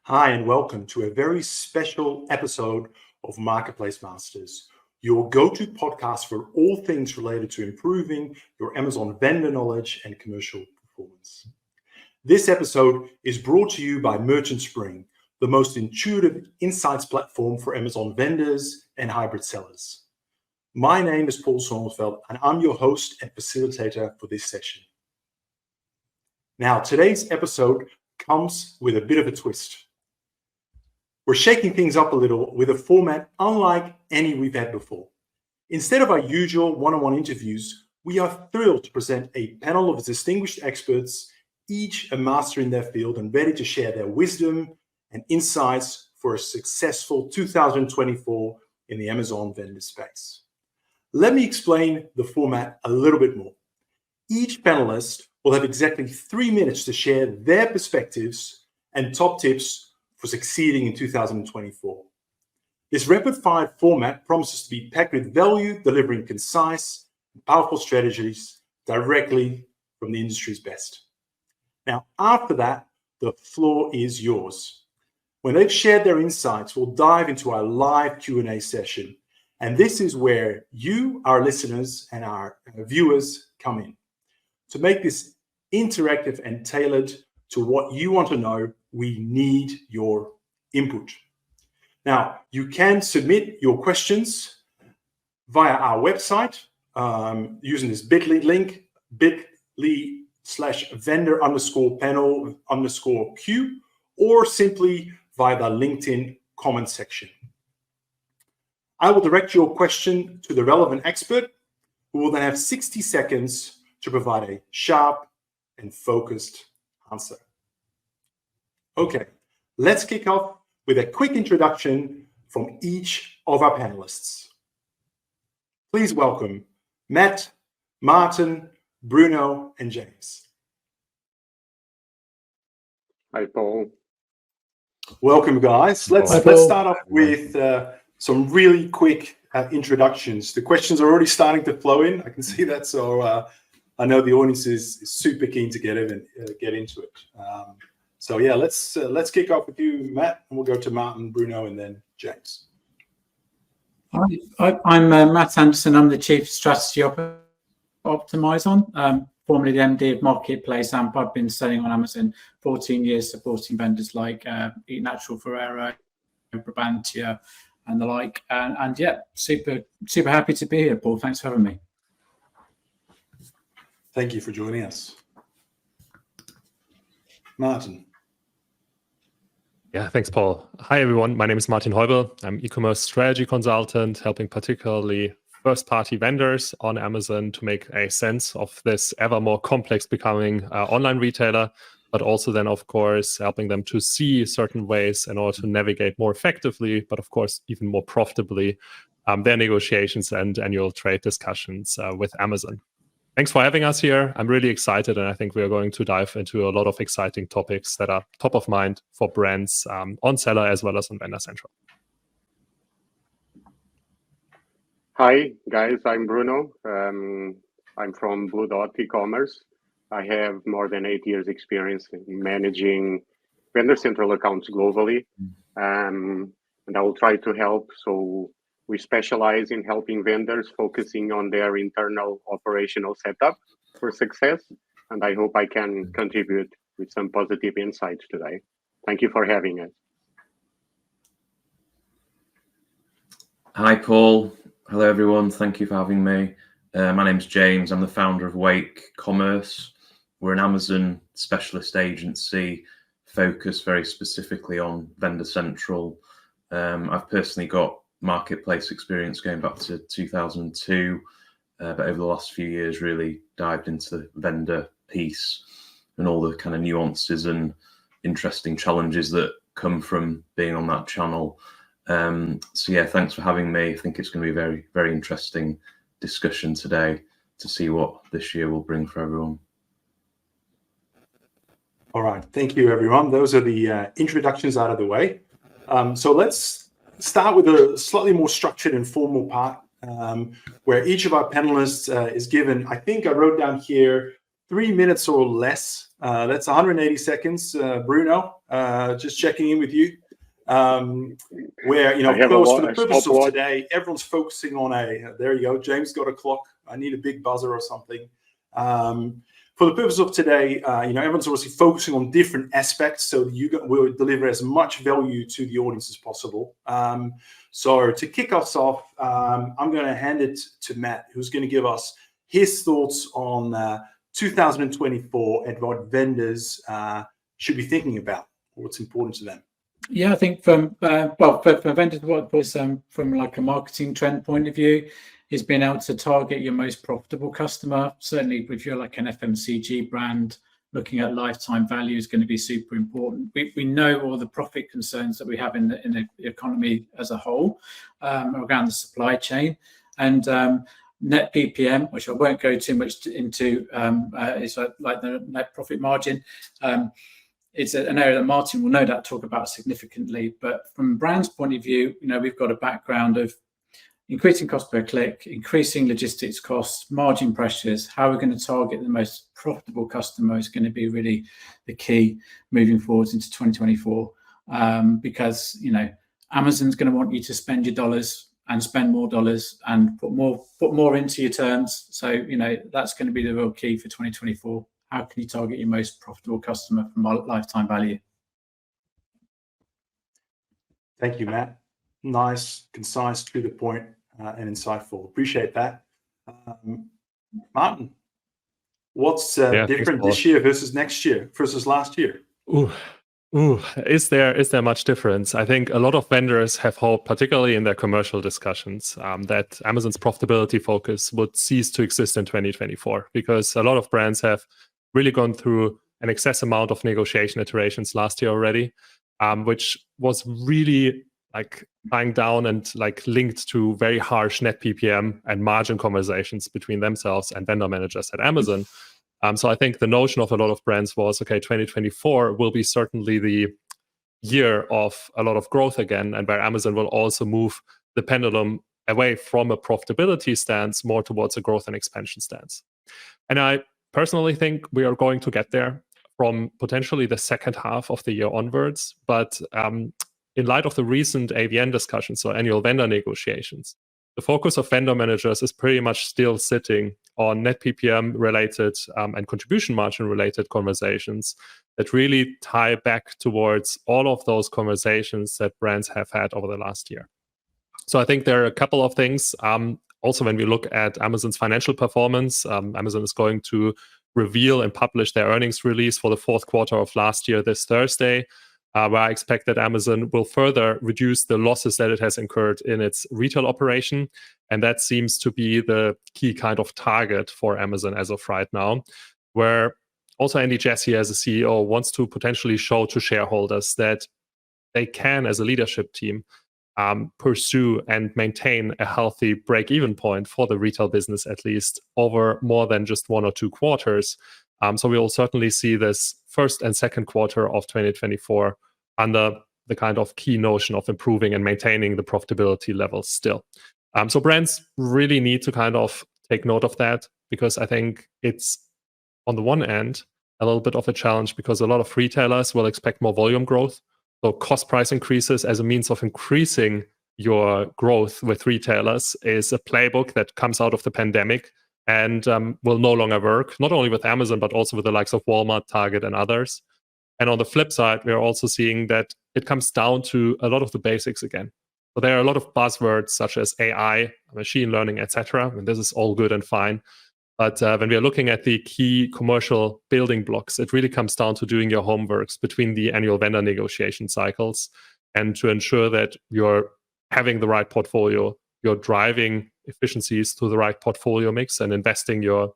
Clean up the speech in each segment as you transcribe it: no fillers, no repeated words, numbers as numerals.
Hi, and welcome to a very special episode of Marketplace Masters, your go-to podcast for all things related to improving your Amazon vendor knowledge and commercial performance. This episode is brought to you by Merchant Spring, the most intuitive insights platform for Amazon vendors and hybrid sellers. My name is Paul Sommerveld, and I'm your host and facilitator for this session. Now, today's episode comes with a bit of a twist. We're shaking things up a little with a format unlike any we've had before. Instead of our usual one-on-one interviews, we are thrilled to present a panel of distinguished experts, each a master in their field and ready to share their wisdom and insights for a successful 2024 in the Amazon vendor space. Let me explain the format a little bit more. Each panelist will have exactly 3 minutes to share their perspectives and top tips for succeeding in 2024. This rapid-fire format promises to be packed with value, delivering concise and powerful strategies directly from the industry's best. Now, after that, the floor is yours. When they've shared their insights, we'll dive into our live Q&A session. And this is where you, our listeners, and our viewers come in. To make this interactive and tailored to what you want to know, we need your input. Now, you can submit your questions via our website using this bit.ly link, bit.ly/vendor_panel_Q, or simply via the LinkedIn comment section. I will direct your question to the relevant expert, who will then have 60 seconds to provide a sharp and focused answer. Okay, let's kick off with a quick introduction from each of our panelists. Please welcome Matt, Martin, Bruno, and James. Hi, Paul. Welcome, guys. Let's start off with some really quick introductions. The questions are already starting to flow in. I can see that, so I know the audience is super keen to get into it. So yeah, let's kick off with you, Matt, and we'll go to Martin, Bruno, and then James. I'm Matt Anderson. I'm the Chief Strategy Officer at Optimizon, formerly the MD of Marketplace, and I've been selling on Amazon 14 years, supporting vendors like Eat Natural, Ferreira, Brabantia, and the like. And yeah, super happy to be here, Paul. Thanks for having me. Thank you for joining us. Martin. Yeah, thanks, Paul. Hi, everyone. My name is Martin Heubel. I'm e-commerce strategy consultant, helping particularly first-party vendors on Amazon to make a sense of this ever more complex becoming online retailer, but also then, of course, helping them to see certain ways in order to navigate more effectively, but of course, even more profitably, their negotiations and annual trade discussions with Amazon. Thanks for having us here. I'm really excited, and I think we are going to dive into a lot of exciting topics that are top of mind for brands on Seller as well as on Vendor Central. Hi, guys. I'm Bruno. I'm from BlueDot e-commerce. I have more than 8 years experience in managing Vendor Central accounts globally, and I will try to help. So we specialize in helping vendors focusing on their internal operational setup for success, and I hope I can contribute with some positive insights today. Thank you for having us. Hi, Paul. Hello, everyone. Thank you for having me. My name's James. I'm the founder of Wakefield. We're an Amazon specialist agency focused very specifically on Vendor Central. I've personally got marketplace experience going back to 2002, but over the last few years really dived into the vendor piece and all the kind of nuances and interesting challenges that come from being on that channel. So yeah, thanks for having me. I think it's going to be a very, very interesting discussion today to see what this year will bring for everyone. All right, thank you, everyone. Those are the introductions out of the way. So let's start with a slightly more structured and formal part where each of our panelists is given, I think I wrote down here, 3 minutes or less. That's 180 seconds. Bruno, just checking in with you. Where, of course, for the purpose of today, everyone's focusing on there you go, James got a clock. I need a big buzzer or something. For the purpose of today, everyone's obviously focusing on different aspects, so you will deliver as much value to the audience as possible. So to kick us off, I'm going to hand it to Matt, who's going to give us his thoughts on 2024 and what vendors should be thinking about, what's important to them. Yeah, I think for vendors, what was from like a marketing trend point of view, is being able to target your most profitable customer. Certainly, if you're like an FMCG brand, looking at lifetime value is going to be super important. We know all the profit concerns that we have in the economy as a whole around the supply chain, and net PPM, which I won't go too much into, is like the net profit margin. It's an area that Martin will no doubt talk about significantly. But from a brand's point of view, we've got a background of increasing cost per click, increasing logistics costs, margin pressures. How we're going to target the most profitable customer is going to be really the key moving forwards into 2024. Because Amazon's going to want you to spend your dollars and spend more dollars and put more into your terms. So that's going to be the real key for 2024. How can you target your most profitable customer from lifetime value? Thank you, Matt. Nice, concise, to the point, and insightful. Appreciate that. Martin, what's different this year versus next year versus last year? Is there much difference? I think a lot of vendors have hoped, particularly in their commercial discussions, that Amazon's profitability focus would cease to exist in 2024, because a lot of brands have really gone through an excess amount of negotiation iterations last year already, which was really like tying down and like linked to very harsh net PPM and margin conversations between themselves and vendor managers at Amazon. So I think the notion of a lot of brands was, okay, 2024 will be certainly the year of a lot of growth again, and where Amazon will also move the pendulum away from a profitability stance more towards a growth and expansion stance. And I personally think we are going to get there from potentially the second half of the year onwards. But in light of the recent AVN discussions, so annual vendor negotiations, the focus of vendor managers is pretty much still sitting on net PPM related and contribution margin related conversations that really tie back towards all of those conversations that brands have had over the last year. So I think there are a couple of things. Also, when we look at Amazon's financial performance, Amazon is going to reveal and publish their earnings release for the fourth quarter of last year this Thursday, where I expect that Amazon will further reduce the losses that it has incurred in its retail operation. And that seems to be the key kind of target for Amazon as of right now, where also Andy Jassy as a CEO wants to potentially show to shareholders that they can, as a leadership team, pursue and maintain a healthy break-even point for the retail business, at least over more than just 1 or 2 quarters. So we will certainly see this first and second quarter of 2024 under the kind of key notion of improving and maintaining the profitability levels still. So brands really need to kind of take note of that, because I think it's, on the one end, a little bit of a challenge, because a lot of retailers will expect more volume growth. So cost price increases as a means of increasing your growth with retailers is a playbook that comes out of the pandemic and will no longer work, not only with Amazon, but also with the likes of Walmart, Target, and others. And on the flip side, we are also seeing that it comes down to a lot of the basics again. So there are a lot of buzzwords such as AI, machine learning, etc. And this is all good and fine. But when we are looking at the key commercial building blocks, it really comes down to doing your homeworks between the annual vendor negotiation cycles, and to ensure that you're having the right portfolio, you're driving efficiencies to the right portfolio mix, and investing your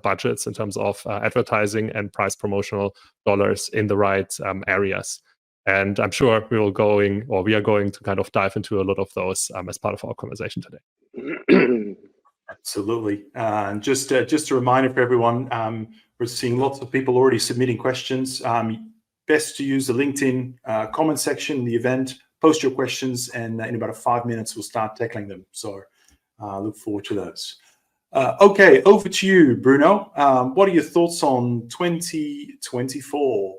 budgets in terms of advertising and price promotional dollars in the right areas. And I'm sure we are going to kind of dive into a lot of those as part of our conversation today. Absolutely. Just a reminder for everyone, we're seeing lots of people already submitting questions. Best to use the LinkedIn comment section in the event, post your questions, and in about 5 minutes, we'll start tackling them. So look forward to those. Okay, over to you, Bruno. What are your thoughts on 2024?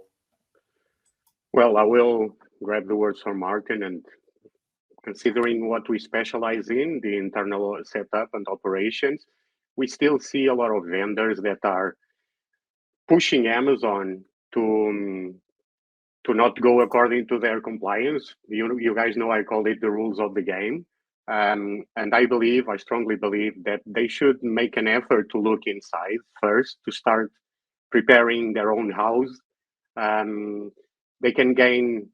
Well, I will grab the words from Martin, and considering what we specialize in, the internal setup and operations, we still see a lot of vendors that are pushing Amazon to not go according to their compliance. You guys know I call it the rules of the game. And I strongly believe that they should make an effort to look inside first, to start preparing their own house. They can gain.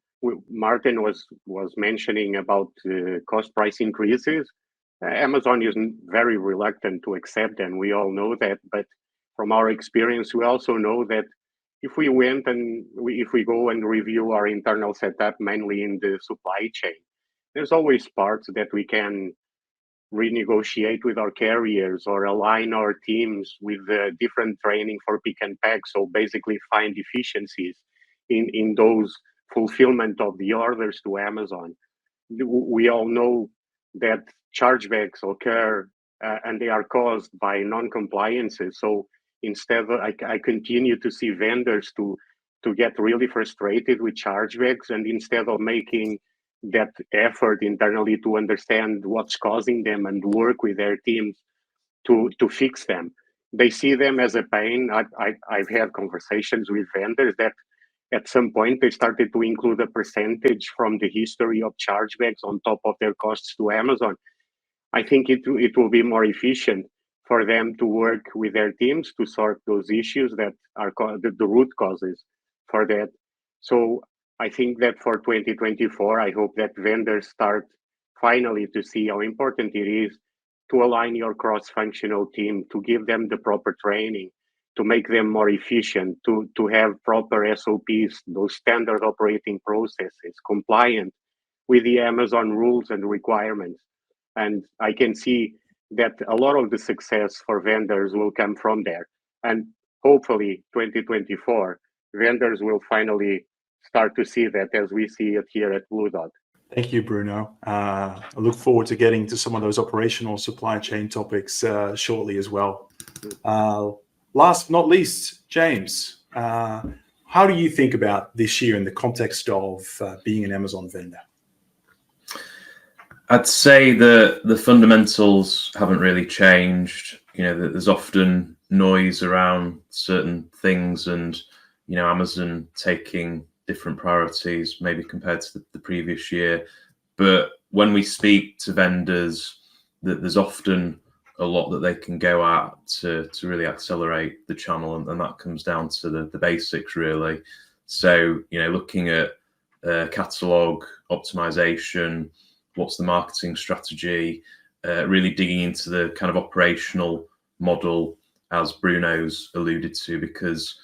Martin was mentioning about cost price increases. Amazon is very reluctant to accept them. We all know that, but from our experience, we also know that if we went and if we go and review our internal setup, mainly in the supply chain, there's always parts that we can renegotiate with our carriers or align our teams with different training for pick and pack. So basically find efficiencies in those fulfillment of the orders to Amazon. We all know that chargebacks occur and they are caused by non-compliances. So instead, I continue to see vendors to get really frustrated with chargebacks, and instead of making that effort internally to understand what's causing them and work with their teams to fix them, they see them as a pain. I've had conversations with vendors that at some point they started to include a percentage from the history of chargebacks on top of their costs to Amazon. I think it will be more efficient for them to work with their teams to sort those issues that are the root causes for that. So I think that for 2024, I hope that vendors start finally to see how important it is to align your cross-functional team, to give them the proper training, to make them more efficient, to have proper SOPs, those standard operating processes, compliant with the Amazon rules and requirements. And I can see that a lot of the success for vendors will come from there. And hopefully 2024, vendors will finally start to see that as we see it here at BlueDot. Thank you, Bruno. I look forward to getting to some of those operational supply chain topics shortly as well. Last but not least, James, how do you think about this year in the context of being an Amazon vendor? I'd say the fundamentals haven't really changed. There's often noise around certain things, and Amazon taking different priorities maybe compared to the previous year. But when we speak to vendors, there's often a lot that they can go at to really accelerate the channel, and that comes down to the basics really. So looking at catalog optimization, what's the marketing strategy, really digging into the kind of operational model, as Bruno's alluded to, because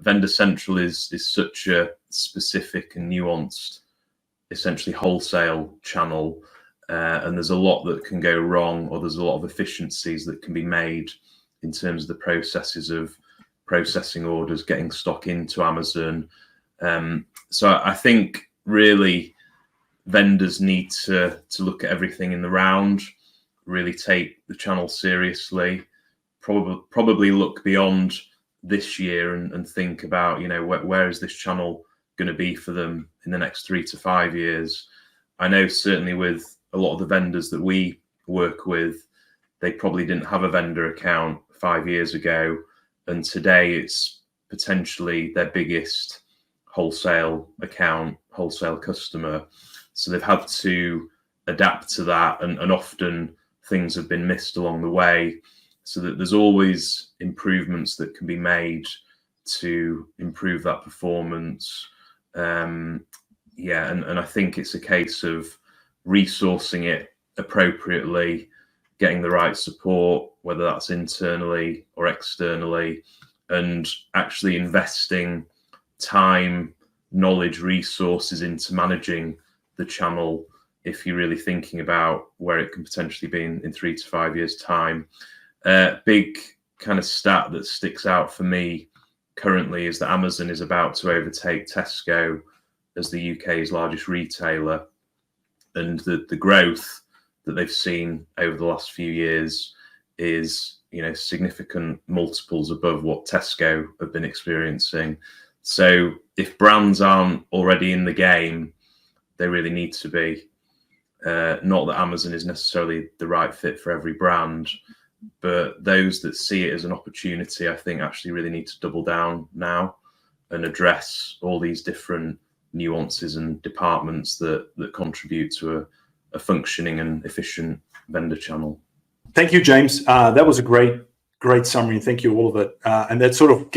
Vendor Central is such a specific and nuanced, essentially wholesale channel, and there's a lot that can go wrong, or there's a lot of efficiencies that can be made in terms of the processes of processing orders, getting stock into Amazon. So I think really vendors need to look at everything in the round, really take the channel seriously, probably look beyond this year and think about, where is this channel going to be for them in the next 3 to 5 years. I know certainly with a lot of the vendors that we work with, they probably didn't have a vendor account 5 years ago, and today it's potentially their biggest wholesale account, wholesale customer. So they've had to adapt to that, and often things have been missed along the way, so that there's always improvements that can be made to improve that performance. And I think it's a case of resourcing it appropriately, getting the right support, whether that's internally or externally, and actually investing time, knowledge, resources into managing the channel if you're really thinking about where it can potentially be in 3 to 5 years' time. Big kind of stat that sticks out for me currently is that Amazon is about to overtake Tesco as the UK's largest retailer, and the growth that they've seen over the last few years is, significant multiples above what Tesco have been experiencing. So if brands aren't already in the game, they really need to be. Not that Amazon is necessarily the right fit for every brand, but those that see it as an opportunity, I think actually really need to double down now and address all these different nuances and departments that contribute to a functioning and efficient vendor channel. Thank you, James. That was a great summary. Thank you, all of it. And that sort of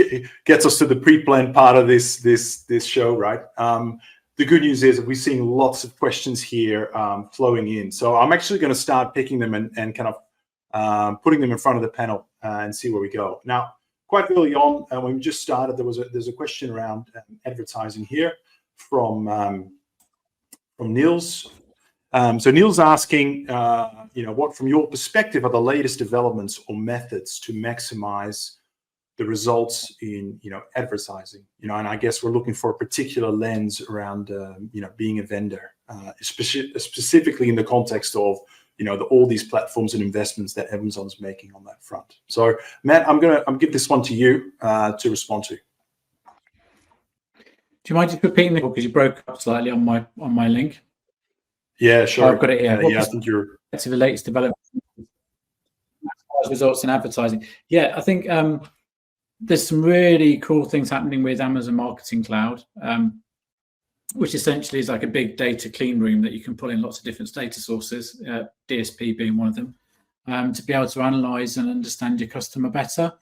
gets us to the pre-planned part of this show, right? The good news is that we're seeing lots of questions here flowing in. So I'm actually going to start picking them and kind of putting them in front of the panel and see where we go. Now, quite early on, when we just started, there's a question around advertising here from Niels. So Niels asking, what from your perspective are the latest developments or methods to maximize the results in, advertising? And I guess we're looking for a particular lens around, being a vendor, specifically in the context of, all these platforms and investments that Amazon's making on that front. So Matt, I'm gonna give this one to you to respond to. Do you mind just repeating the, because you broke up slightly on my link? Yeah, sure. I've got it here. Yeah, I think you're to the latest development results in advertising. Yeah, I think there's some really cool things happening with Amazon Marketing Cloud, which essentially is like a big data clean room that you can pull in lots of different data sources, DSP being one of them, to be able to analyze and understand your customer better.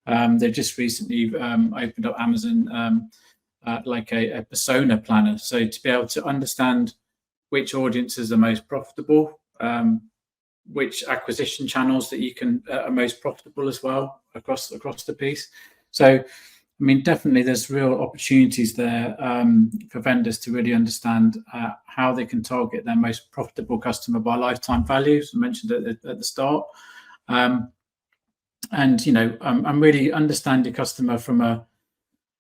They've just recently opened up Amazon like a persona planner, so to be able to understand which audiences are most profitable, which acquisition channels that you can are most profitable as well across the piece. So, I mean, definitely there's real opportunities there for vendors to really understand how they can target their most profitable customer by lifetime value, as I mentioned at the start. And, I'm really understand your customer from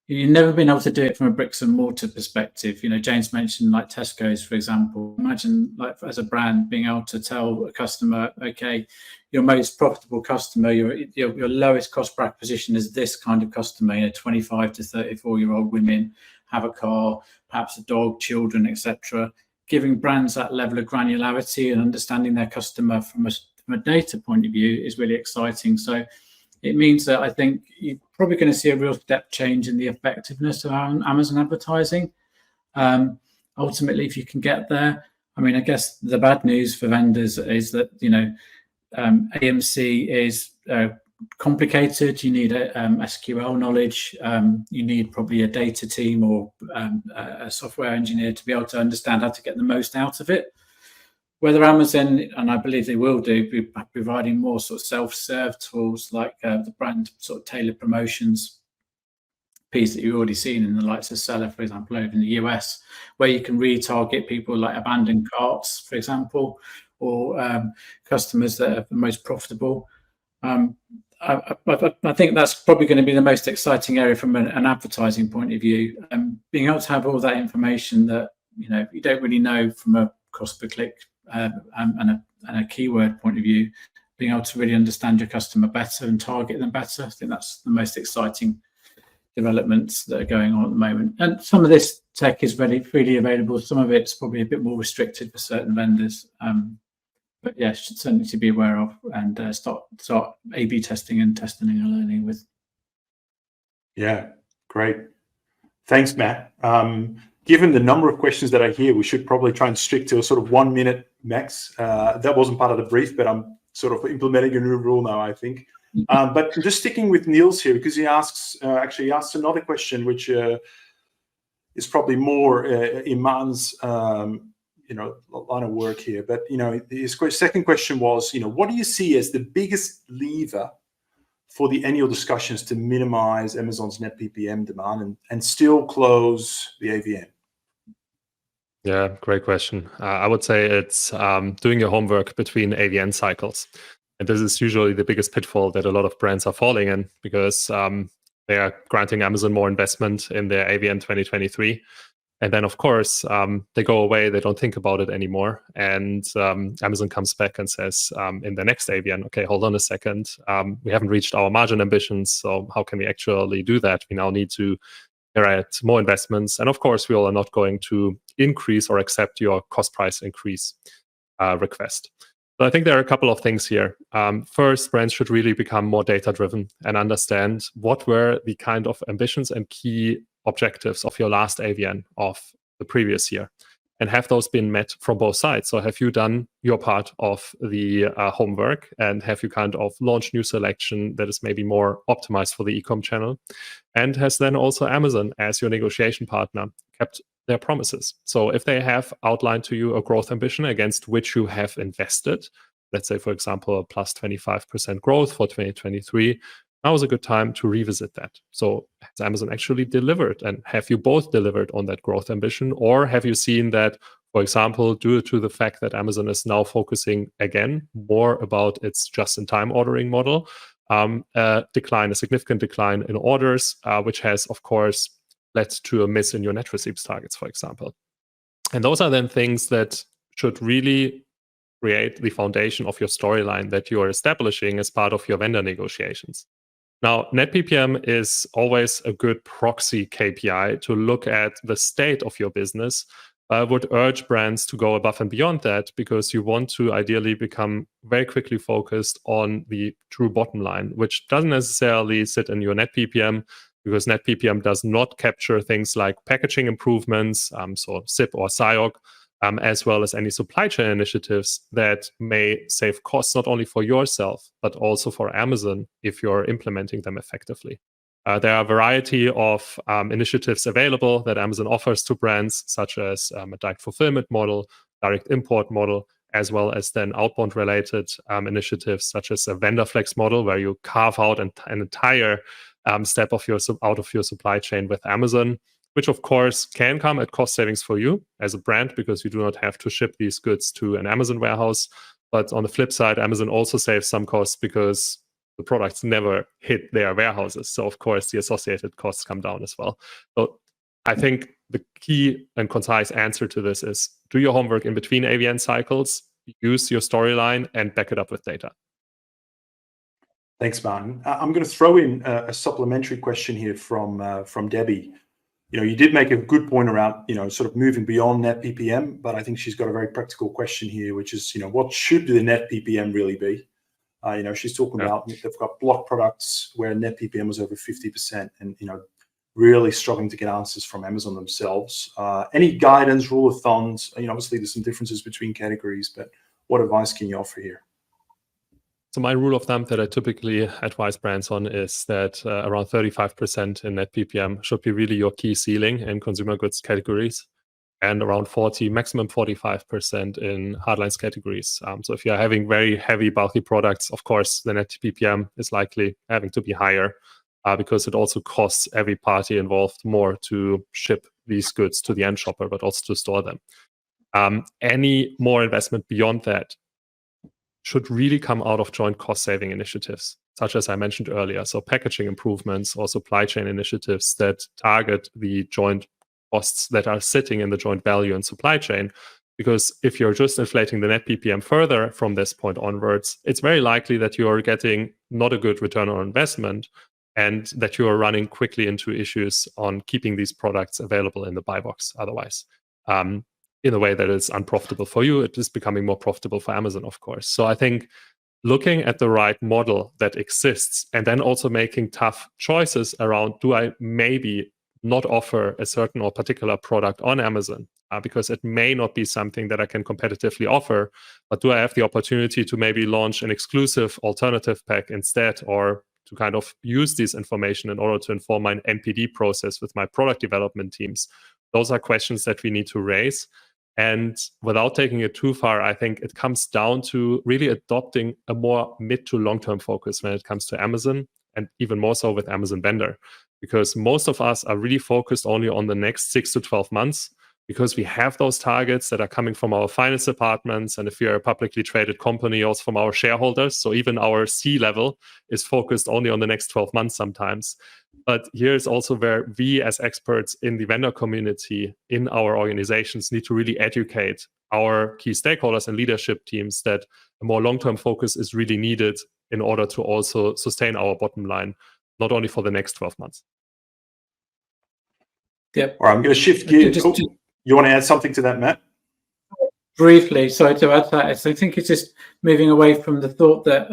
you've never been able to do it from a bricks and mortar perspective. James mentioned like Tesco's, for example. Imagine like as a brand being able to tell a customer, okay, your most profitable customer, your lowest cost per acquisition is this kind of customer, 25 to 34-year-old women, have a car, perhaps a dog, children, etc. Giving brands that level of granularity and understanding their customer from a data point of view is really exciting. So it means that I think you're probably going to see a real step change in the effectiveness of Amazon advertising. Ultimately, if you can get there, I mean, I guess the bad news for vendors is that, AMC is complicated. You need SQL knowledge. You need probably a data team or a software engineer to be able to understand how to get the most out of it. Whether Amazon, and I believe they will do, be providing more sort of self-serve tools like the brand sort of tailored promotions piece that you've already seen in the likes of Seller, for example, over in the US, where you can retarget people like abandoned carts, for example, or customers that are the most profitable. I think that's probably going to be the most exciting area from an advertising point of view. Being able to have all that information that you don't really know from a cost per click and a keyword point of view, being able to really understand your customer better and target them better. I think that's the most exciting developments that are going on at the moment. And some of this tech is freely available. Some of it's probably a bit more restricted for certain vendors. But yeah, certainly to be aware of and start A/B testing and testing and learning with. Yeah, great. Thanks, Matt. Given the number of questions that I hear, we should probably try and stick to a sort of 1 minute max. That wasn't part of the brief, but I'm sort of implementing a new rule now, I think. But just sticking with Niels here, because he asks another question, which is probably more Iman's line of work here. But his second question was, what do you see as the biggest lever for the annual discussions to minimize Amazon's net PPM demand and still close the AVN? Yeah, great question. I would say it's doing your homework between AVN cycles. And this is usually the biggest pitfall that a lot of brands are falling in, because they are granting Amazon more investment in their AVN 2023. And then, of course, they go away. They don't think about it anymore. And Amazon comes back and says in the next AVN, okay, hold on a second. We haven't reached our margin ambitions. So how can we actually do that? We now need to generate more investments. And of course, we all are not going to increase or accept your cost price increase request. So I think there are a couple of things here. First, brands should really become more data-driven and understand what were the kind of ambitions and key objectives of your last AVN of the previous year, and have those been met from both sides. So have you done your part of the homework, and have you kind of launched new selection that is maybe more optimized for the e-com channel? And has then also Amazon, as your negotiation partner, kept their promises? So if they have outlined to you a growth ambition against which you have invested, let's say, for example, a plus 25% growth for 2023, now is a good time to revisit that. So has Amazon actually delivered? And have you both delivered on that growth ambition? Or have you seen that, for example, due to the fact that Amazon is now focusing again more about its just-in-time ordering model, a significant decline in orders, which has, of course, led to a miss in your net receipts targets, for example. And those are then things that should really create the foundation of your storyline that you are establishing as part of your vendor negotiations. Now, net PPM is always a good proxy KPI to look at the state of your business. I would urge brands to go above and beyond that, because you want to ideally become very quickly focused on the true bottom line, which doesn't necessarily sit in your net PPM, because net PPM does not capture things like packaging improvements, so SIP or SIOC, as well as any supply chain initiatives that may save costs not only for yourself, but also for Amazon if you're implementing them effectively. There are a variety of initiatives available that Amazon offers to brands, such as a direct fulfillment model, direct import model, as well as then outbound related initiatives, such as a vendor flex model, where you carve out an entire step of out of your supply chain with Amazon, which of course can come at cost savings for you as a brand, because you do not have to ship these goods to an Amazon warehouse. But on the flip side, Amazon also saves some costs because the products never hit their warehouses. So of course the associated costs come down as well. So I think the key and concise answer to this is do your homework in between AVN cycles, use your storyline, and back it up with data. Thanks, Martin. I'm going to throw in a supplementary question here from Debbie. You did make a good point around, sort of moving beyond net PPM, but I think she's got a very practical question here, which is, what should the net PPM really be? She's talking about they've got block products where net PPM was over 50% and, really struggling to get answers from Amazon themselves. Any guidance, rule of thumbs? Obviously there's some differences between categories, but what advice can you offer here? So my rule of thumb that I typically advise brands on is that around 35% in net PPM should be really your key ceiling in consumer goods categories, and around 40, maximum 45% in hardlines categories. So if you're having very heavy, bulky products, of course, the net PPM is likely having to be higher because it also costs every party involved more to ship these goods to the end shopper, but also to store them. Any more investment beyond that should really come out of joint cost-saving initiatives, such as I mentioned earlier. So packaging improvements or supply chain initiatives that target the joint costs that are sitting in the joint value and supply chain. Because if you're just inflating the net PPM further from this point onwards, it's very likely that you're getting not a good return on investment, and that you are running quickly into issues on keeping these products available in the buy box otherwise. In a way that is unprofitable for you, it is becoming more profitable for Amazon, of course. So I think looking at the right model that exists, and then also making tough choices around, do I maybe not offer a certain or particular product on Amazon because it may not be something that I can competitively offer, but do I have the opportunity to maybe launch an exclusive alternative pack instead, or to kind of use this information in order to inform my NPD process with my product development teams? Those are questions that we need to raise. And without taking it too far, I think it comes down to really adopting a more mid to long-term focus when it comes to Amazon, and even more so with Amazon Vendor, because most of us are really focused only on the next 6 to 12 months, because we have those targets that are coming from our finance departments, and if we are a publicly traded company, also from our shareholders. So even our C-level is focused only on the next 12 months sometimes. But here's also where we as experts in the vendor community, in our organizations, need to really educate our key stakeholders and leadership teams that a more long-term focus is really needed in order to also sustain our bottom line, not only for the next 12 months. Yep. All right, I'm going to shift gears. You want to add something to that, Matt? Briefly, sorry to add to that. I think it's just moving away from the thought that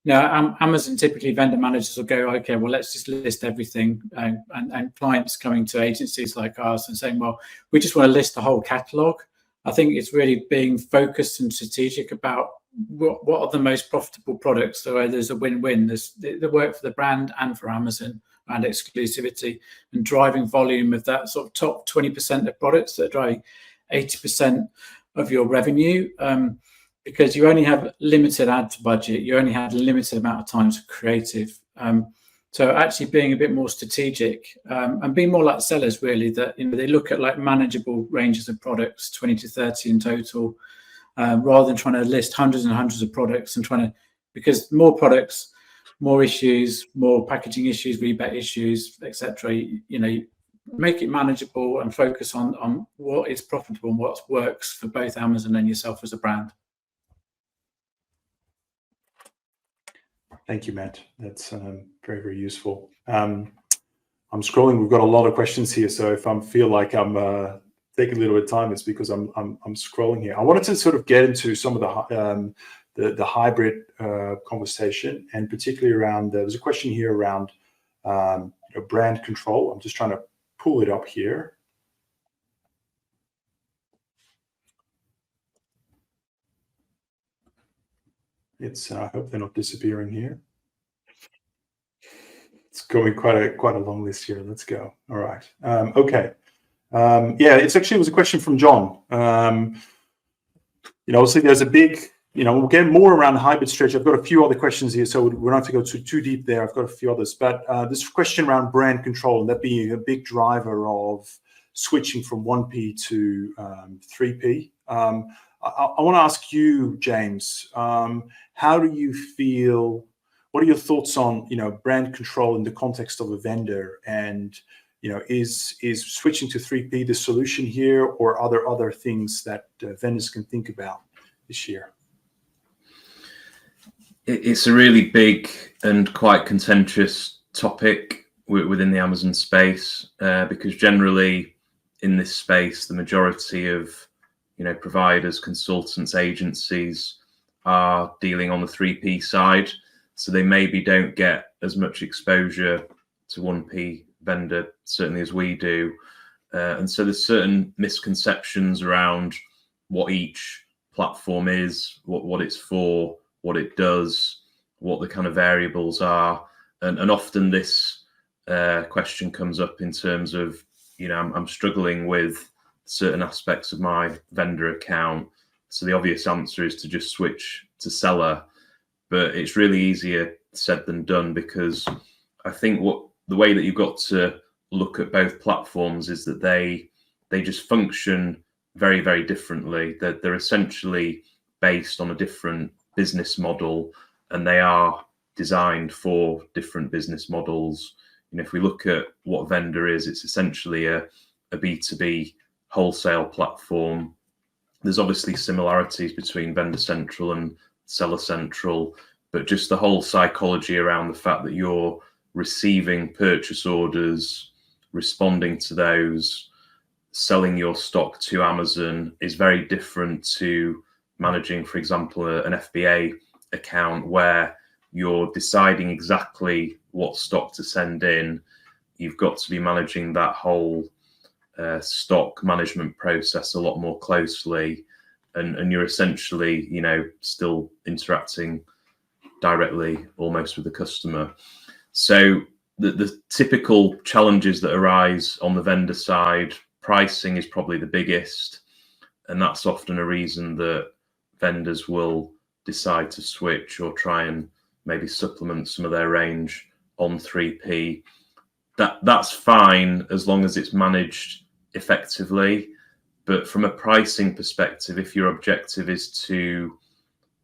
Amazon, typically vendor managers will go, okay, well, let's just list everything, and clients coming to agencies like ours and saying, well, we just want to list the whole catalog. I think it's really being focused and strategic about what are the most profitable products, so there's a win-win. There's the work for the brand and for Amazon and exclusivity, and driving volume of that sort of top 20% of products that are driving 80% of your revenue, because you only have limited ad budget, you only have a limited amount of time to creative. So actually being a bit more strategic, and being more like sellers, really, that they look at like manageable ranges of products, 20 to 30 in total, rather than trying to list hundreds and hundreds of products and because more products, more issues, more packaging issues, rebate issues, etc. Make it manageable and focus on what is profitable and what works for both Amazon and yourself as a brand. Thank you, Matt. That's very, very useful. I'm scrolling. We've got a lot of questions here, so if I feel like I'm taking a little bit of time, it's because I'm scrolling here. I wanted to sort of get into some of the hybrid conversation, and particularly around there's a question here around brand control. I'm just trying to pull it up here. I hope they're not disappearing here. It's going quite a long list here. Let's go. All right. Okay. Yeah, it was a question from John. Obviously there's a big, we'll get more around the hybrid strategy. I've got a few other questions here, so we don't have to go too deep there. I've got a few others, but this question around brand control, and that being a big driver of switching from 1P to 3P. I want to ask you, James, how do you feel? What are your thoughts on brand control in the context of a vendor? And is switching to 3P the solution here, or are there other things that vendors can think about this year? It's a really big and quite contentious topic within the Amazon space, because generally in this space, the majority of providers, consultants, agencies are dealing on the 3P side, so they maybe don't get as much exposure to 1P vendor, certainly as we do, and so there's certain misconceptions around what each platform is, what it's for, what it does, what the kind of variables are, and often this question comes up in terms of I'm struggling with certain aspects of my vendor account, so the obvious answer is to just switch to seller, but it's really easier said than done, because I think the way that you've got to look at both platforms is that they just function very, very differently. They're essentially based on a different business model, and they are designed for different business models. If we look at what vendor is, it's essentially a B2B wholesale platform. There's obviously similarities between Vendor Central and Seller Central, but just the whole psychology around the fact that you're receiving purchase orders, responding to those, selling your stock to Amazon is very different to managing, for example, an FBA account where you're deciding exactly what stock to send in. You've got to be managing that whole stock management process a lot more closely, and you're essentially still interacting directly almost with the customer. So the typical challenges that arise on the vendor side, pricing is probably the biggest, and that's often a reason that vendors will decide to switch or try and maybe supplement some of their range on 3P. That's fine as long as it's managed effectively. But from a pricing perspective, if your objective is to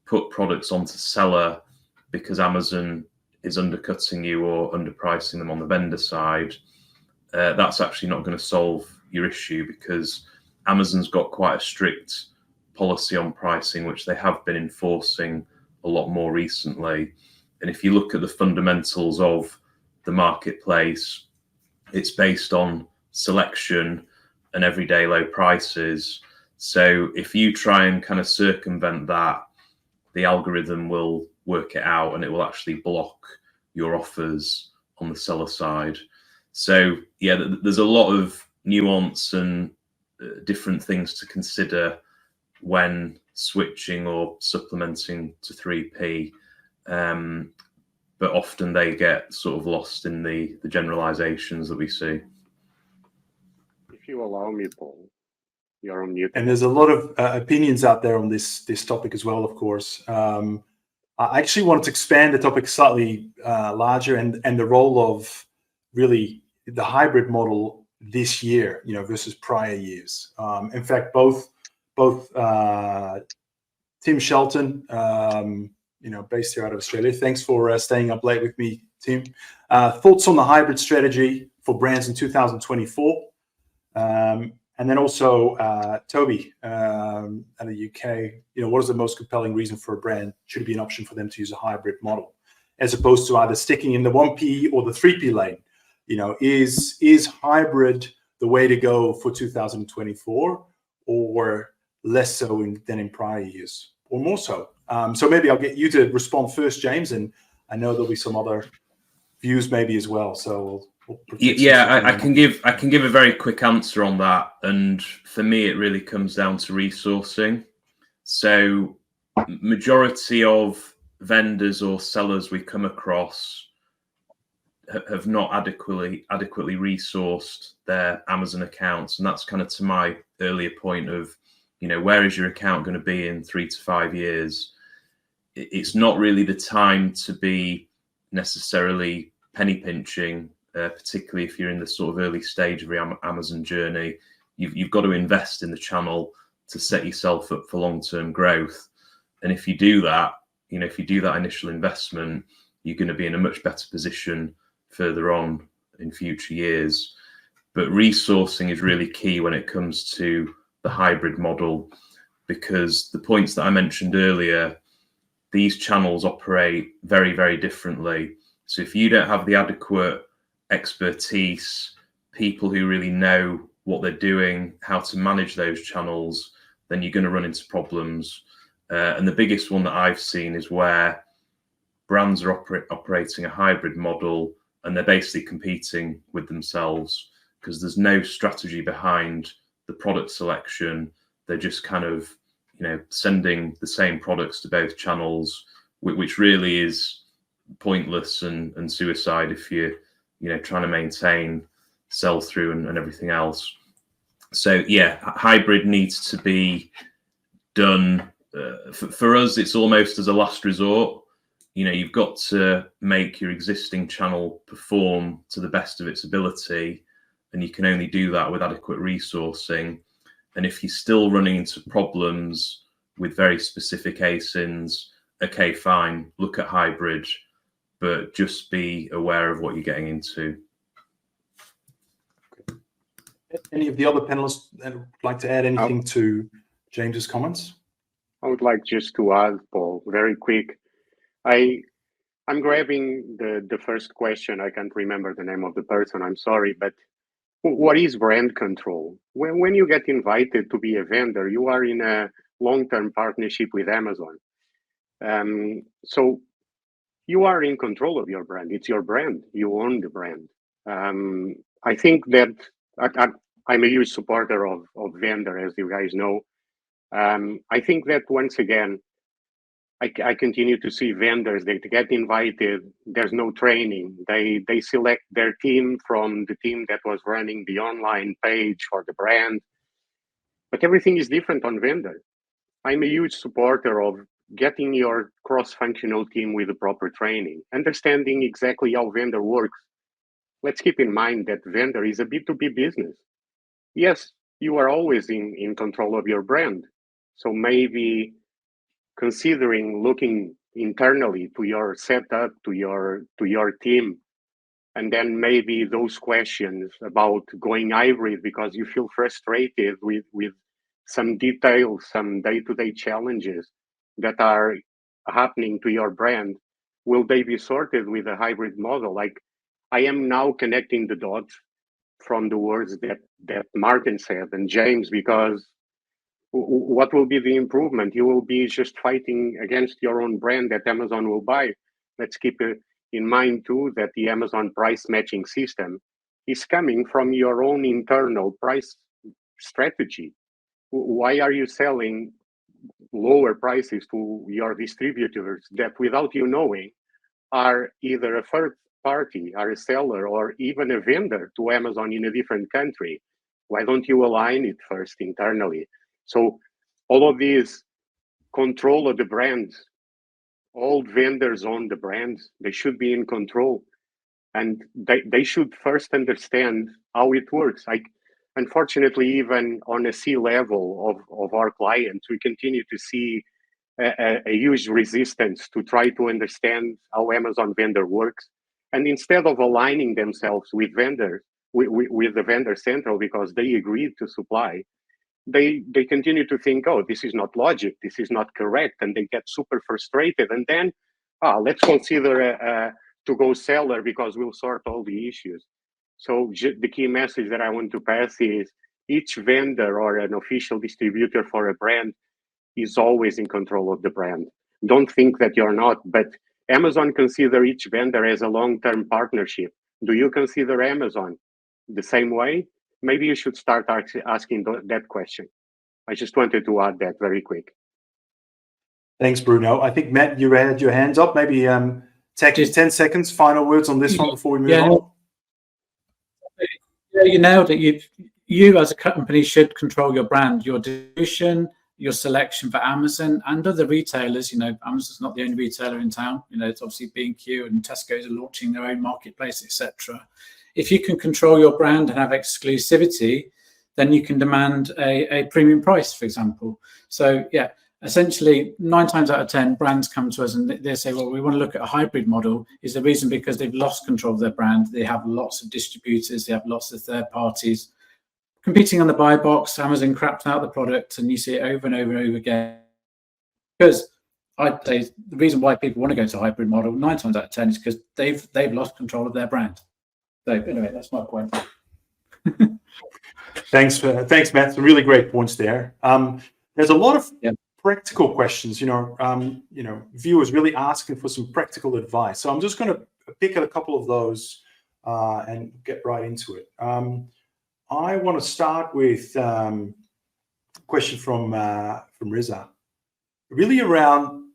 put products onto seller because Amazon is undercutting you or underpricing them on the vendor side, that's actually not going to solve your issue, because Amazon's got quite a strict policy on pricing, which they have been enforcing a lot more recently. And if you look at the fundamentals of the marketplace, it's based on selection and everyday low prices. So if you try and kind of circumvent that, the algorithm will work it out and it will actually block your offers on the seller side. So yeah, there's a lot of nuance and different things to consider when switching or supplementing to 3P. But often they get sort of lost in the generalizations that we see. If you allow me, Paul, you're on mute. And there's a lot of opinions out there on this topic as well, of course. I actually wanted to expand the topic slightly larger and the role of really the hybrid model this year, versus prior years. In fact, both Tim Shelton, based here out of Australia. Thanks for staying up late with me, Tim. Thoughts on the hybrid strategy for brands in 2024. And then also Toby out of the UK, what is the most compelling reason for a brand? Should it be an option for them to use a hybrid model as opposed to either sticking in the 1P or the 3P lane? Is hybrid the way to go for 2024, or less so than in prior years, or more so? So maybe I'll get you to respond first, James, and I know there'll be some other views maybe as well. So I can give a very quick answer on that, and for me it really comes down to resourcing. So majority of vendors or sellers we come across have not adequately resourced their Amazon accounts, and that's kind of to my earlier point of, where is your account going to be in 3 to 5 years? It's not really the time to be necessarily penny pinching, particularly if you're in the sort of early stage of your Amazon journey. You've got to invest in the channel to set yourself up for long-term growth. And if you do that, if you do that initial investment, you're going to be in a much better position further on in future years. But resourcing is really key when it comes to the hybrid model, because the points that I mentioned earlier, these channels operate very, very differently. So if you don't have the adequate expertise, people who really know what they're doing, how to manage those channels, then you're going to run into problems. And the biggest one that I've seen is where brands are operating a hybrid model and they're basically competing with themselves because there's no strategy behind the product selection. They're just kind of, sending the same products to both channels, which really is pointless and suicide if you're, trying to maintain sell through and everything else. So yeah, hybrid needs to be done. For us, it's almost as a last resort. You've got to make your existing channel perform to the best of its ability, and you can only do that with adequate resourcing. And if you're still running into problems with very specific ASINs, okay, fine, look at hybrid, but just be aware of what you're getting into. Any of the other panelists that would like to add anything to James's comments? I would like just to add, Paul, very quick. I'm grabbing the first question. I can't remember the name of the person, I'm sorry, but what is brand control? When you get invited to be a vendor, you are in a long-term partnership with Amazon. So you are in control of your brand. It's your brand. You own the brand. I think that I'm a huge supporter of vendor, as you guys know. I think that once again, I continue to see vendors, they get invited, there's no training. They select their team from the team that was running the online page for the brand. But everything is different on vendor. I'm a huge supporter of getting your cross-functional team with the proper training, understanding exactly how vendor works. Let's keep in mind that vendor is a B2B business. Yes, you are always in control of your brand. So maybe considering looking internally to your setup, to your team, and then maybe those questions about going hybrid because you feel frustrated with some details, some day-to-day challenges that are happening to your brand, will they be sorted with a hybrid model? Like, I am now connecting the dots from the words that Martin said and James, because what will be the improvement? You will be just fighting against your own brand that Amazon will buy. Let's keep in mind too that the Amazon price matching system is coming from your own internal price strategy. Why are you selling lower prices to your distributors that, without you knowing, are either a third party, are a seller, or even a vendor to Amazon in a different country? Why don't you align it first internally? So all of these control of the brands, all vendors own the brands, they should be in control. And they should first understand how it works. Like, unfortunately, even on a C level of our clients, we continue to see a huge resistance to try to understand how Amazon vendor works. And instead of aligning themselves with vendors, with the vendor central because they agreed to supply, they continue to think, oh, this is not logic, this is not correct, and they get super frustrated. And then, let's consider a to-go seller because we'll sort all the issues. So the key message that I want to pass is each vendor or an official distributor for a brand is always in control of the brand. Don't think that you're not, but Amazon consider each vendor as a long-term partnership. Do you consider Amazon the same way? Maybe you should start asking that question. I just wanted to add that very quick. Thanks, Bruno. I think, Matt, you had your hands up. Maybe take just 10 seconds, final words on this one before we move on. Yeah, you nailed it. You as a company should control your brand, your distribution, your selection for Amazon and other retailers. You know, Amazon's not the only retailer in town. You know, it's obviously B&Q and Tesco's are launching their own marketplace, etc. If you can control your brand and have exclusivity, then you can demand a premium price, for example. So yeah, essentially 9 times out of 10 brands come to us and they say, well, we want to look at a hybrid model. Is the reason because they've lost control of their brand. They have lots of distributors, they have lots of third parties competing on the buy box. Amazon crapped out the product and you see it over and over and over again. Because I'd say the reason why people want to go to a hybrid model 9 times out of 10 is because they've lost control of their brand. So anyway, that's my point. Thanks, Matt. Some really great points there. There's a lot of practical questions. Viewers really asking for some practical advice. So I'm just going to pick at a couple of those and get right into it. I want to start with a question from Riza, really around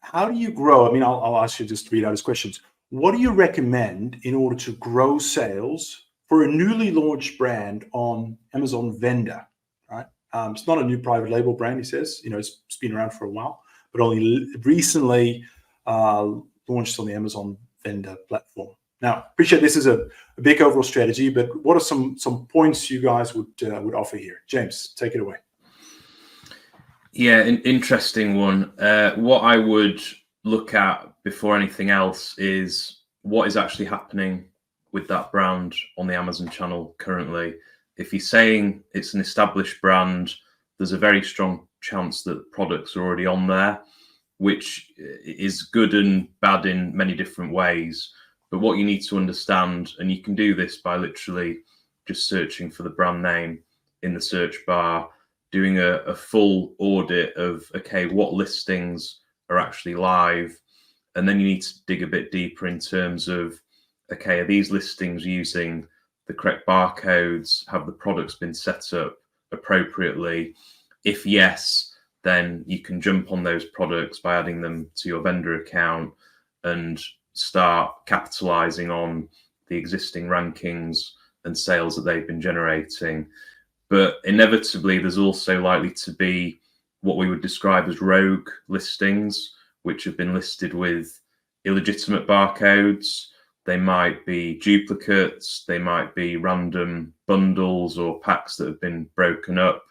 how do you grow? I mean, I'll ask you just to read out his questions. What do you recommend in order to grow sales for a newly launched brand on Amazon Vendor? Right? It's not a new private label brand, he says. It's been around for a while, but only recently launched on the Amazon Vendor platform. Now, appreciate this is a big overall strategy, but what are some points you guys would offer here? James, take it away. Yeah, an interesting one. What I would look at before anything else is what is actually happening with that brand on the Amazon channel currently. If you're saying it's an established brand, there's a very strong chance that products are already on there, which is good and bad in many different ways. But what you need to understand, and you can do this by literally just searching for the brand name in the search bar, doing a full audit of, okay, what listings are actually live? And then you need to dig a bit deeper in terms of, okay, are these listings using the correct barcodes? Have the products been set up appropriately? If yes, then you can jump on those products by adding them to your vendor account and start capitalizing on the existing rankings and sales that they've been generating. But inevitably, there's also likely to be what we would describe as rogue listings, which have been listed with illegitimate barcodes. They might be duplicates, they might be random bundles or packs that have been broken up.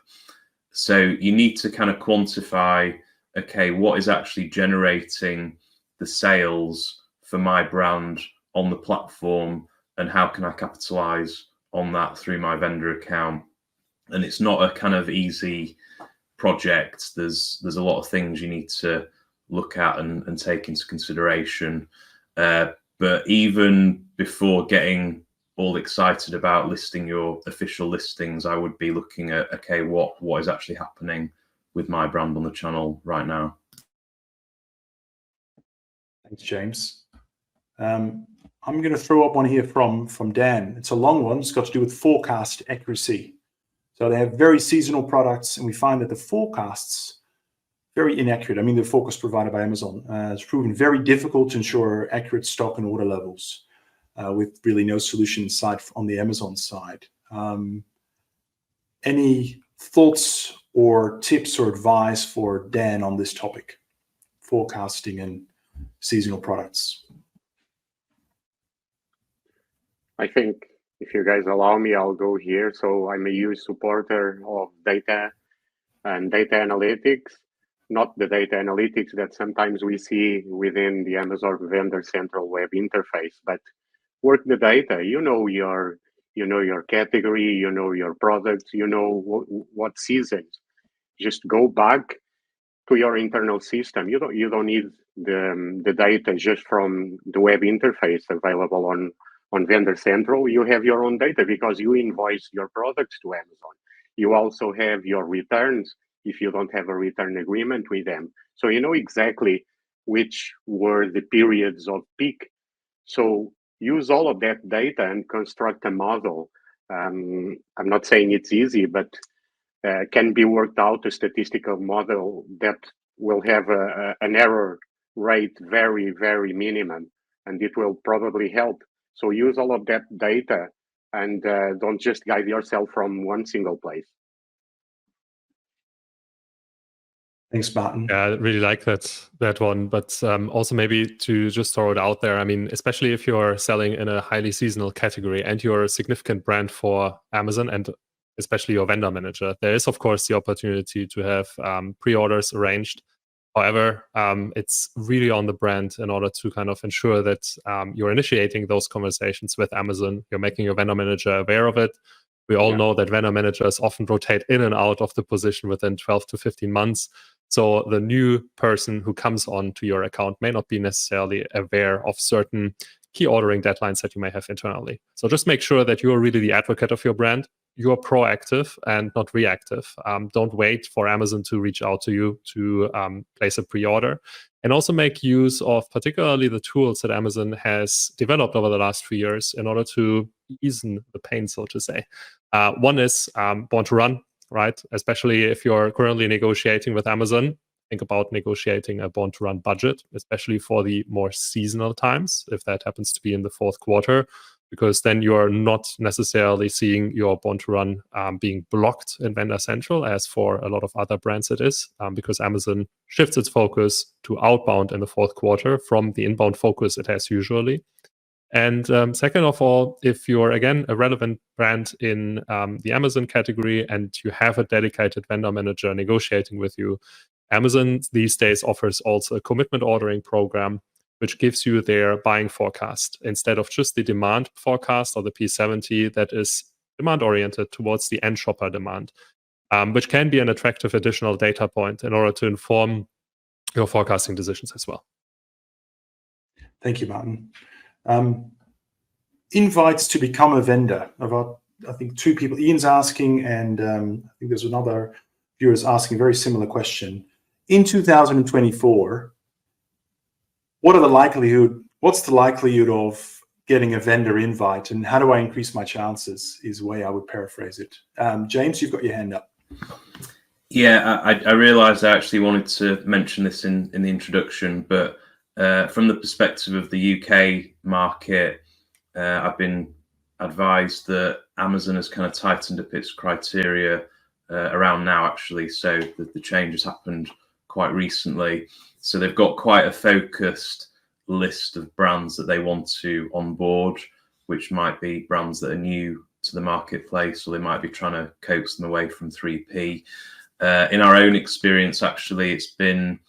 So you need to kind of quantify, okay, what is actually generating the sales for my brand on the platform, and how can I capitalize on that through my vendor account? And it's not a kind of easy project. There's a lot of things you need to look at and take into consideration. But even before getting all excited about listing your official listings, I would be looking at, okay, what is actually happening with my brand on the channel right now. Thanks, James. I'm going to throw up one here from Dan. It's a long one. It's got to do with forecast accuracy. So they have very seasonal products, and we find that the forecasts very inaccurate. I mean, the forecast provided by Amazon it's proven very difficult to ensure accurate stock and order levels with really no solution in sight on the Amazon side. Any thoughts or tips or advice for Dan on this topic, forecasting and seasonal products? I think if you guys allow me, I'll go here. So I'm a huge supporter of data and data analytics, not the data analytics that sometimes we see within the Amazon Vendor Central web interface, but work the data. You know your category, you know your products, you know what seasons. Just go back to your internal system. You don't need the data just from the web interface available on Vendor Central. You have your own data because you invoice your products to Amazon. You also have your returns if you don't have a return agreement with them. So you know exactly which were the periods of peak. So use all of that data and construct a model. I'm not saying it's easy, but can be worked out a statistical model that will have an error rate very, very minimum, and it will probably help. So use all of that data and don't just guide yourself from one single place. Thanks, Martin. Yeah, I really like that one, but also maybe to just throw it out there. I mean, especially if you're selling in a highly seasonal category and you're a significant brand for Amazon and especially your vendor manager, there is of course the opportunity to have pre-orders arranged. However, it's really on the brand in order to kind of ensure that you're initiating those conversations with Amazon. You're making your vendor manager aware of it. We all know that vendor managers often rotate in and out of the position within 12 to 15 months. So the new person who comes on to your account may not be necessarily aware of certain key ordering deadlines that you may have internally. So just make sure that you're really the advocate of your brand. You're proactive and not reactive. Don't wait for Amazon to reach out to you to place a pre-order. And also make use of particularly the tools that Amazon has developed over the last few years in order to ease the pain, so to say. One is Born to Run, right? Especially if you're currently negotiating with Amazon, think about negotiating a Born to Run budget, especially for the more seasonal times, if that happens to be in the fourth quarter, because then you're not necessarily seeing your Born to Run being blocked in Vendor Central, as for a lot of other brands it is, because Amazon shifts its focus to outbound in the fourth quarter from the inbound focus it has usually. And second of all, if you're, again, a relevant brand in the Amazon category and you have a dedicated vendor manager negotiating with you, Amazon these days offers also a commitment ordering program, which gives you their buying forecast instead of just the demand forecast or the P70 that is demand-oriented towards the end shopper demand, which can be an attractive additional data point in order to inform your forecasting decisions as well. Thank you, Martin. Invites to become a vendor. About, I think, two people. Ian's asking, and I think there's another viewer is asking a very similar question. In 2024, what's the likelihood of getting a vendor invite, and how do I increase my chances is the way I would paraphrase it. James, you've got your hand up. Yeah, I realised I actually wanted to mention this in the introduction, but from the perspective of the UK market, I've been advised that Amazon has kind of tightened up its criteria around now, actually. So the change has happened quite recently. So they've got quite a focused list of brands that they want to onboard, which might be brands that are new to the marketplace, or they might be trying to coax them away from 3P. In our own experience, actually, it's been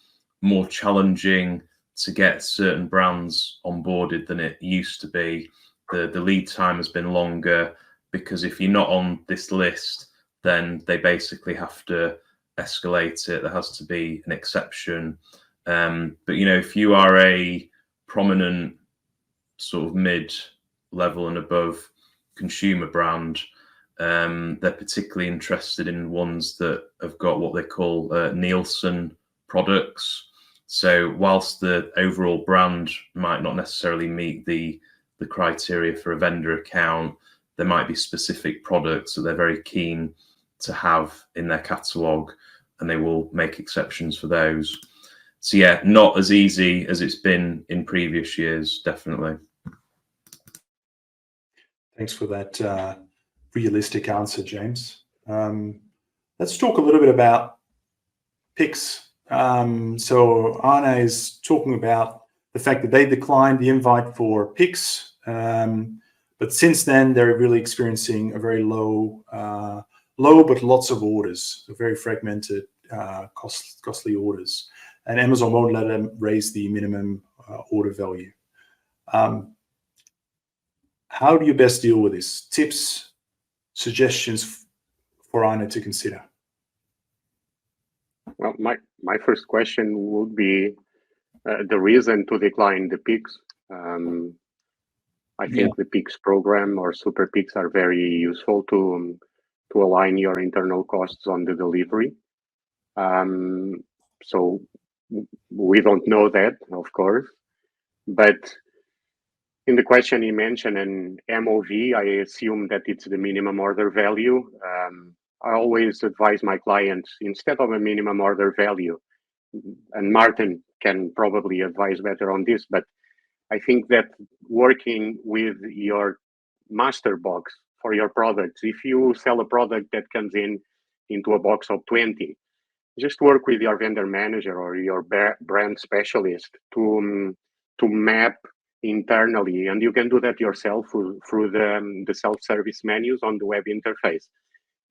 more challenging to get certain brands onboarded than it used to be. The lead time has been longer, because if you're not on this list, then they basically have to escalate it. There has to be an exception. But, you know, if you are a prominent sort of mid-level and above consumer brand, they're particularly interested in ones that have got what they call Nielsen products. So whilst the overall brand might not necessarily meet the criteria for a vendor account, there might be specific products that they're very keen to have in their catalogue, and they will make exceptions for those. So yeah, not as easy as it's been in previous years, definitely. Thanks for that realistic answer, James. Let's talk a little bit about PIX. So Arne is talking about the fact that they declined the invite for PIX, but since then they're really experiencing a very low but lots of orders, so very fragmented, costly orders, and Amazon won't let them raise the minimum order value. How do you best deal with this? Tips, suggestions for Arne to consider? Well, my first question would be the reason to decline the PIX. I think the PIX program or super PIX are very useful to align your internal costs on the delivery. So we don't know that, of course, but in the question you mentioned an MOV, I assume that it's the minimum order value. I always advise my clients, instead of a minimum order value, and Martin can probably advise better on this, but I think that working with your master box for your products, if you sell a product that comes into a box of 20, just work with your vendor manager or your brand specialist to map internally, and you can do that yourself through the self-service menus on the web interface.